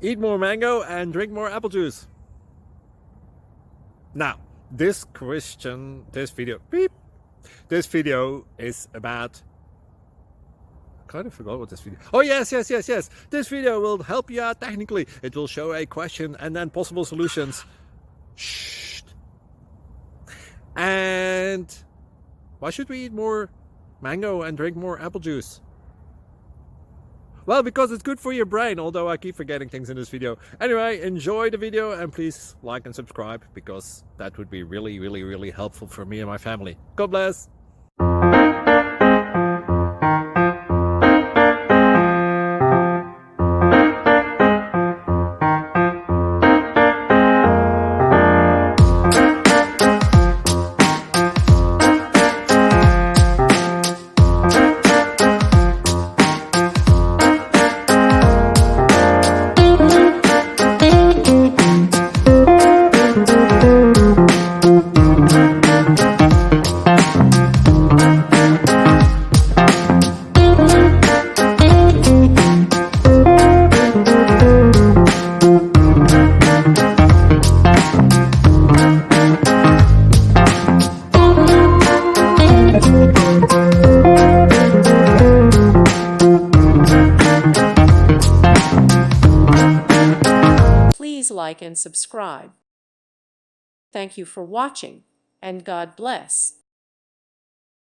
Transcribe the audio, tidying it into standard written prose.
eat more mango and drink more apple juice. Now, this video is about, I kind of forgot what this video. Oh yes. This video will help you out technically. It will show a question and then possible solutions. Shh. And why should we eat more mango and drink more apple juice? Well, because it's good for your brain, although I keep forgetting things in this video. Anyway, enjoy the video and please like and subscribe, because that would be really helpful for me and my family. God bless! Please like and subscribe. Thank you for watching, and God bless.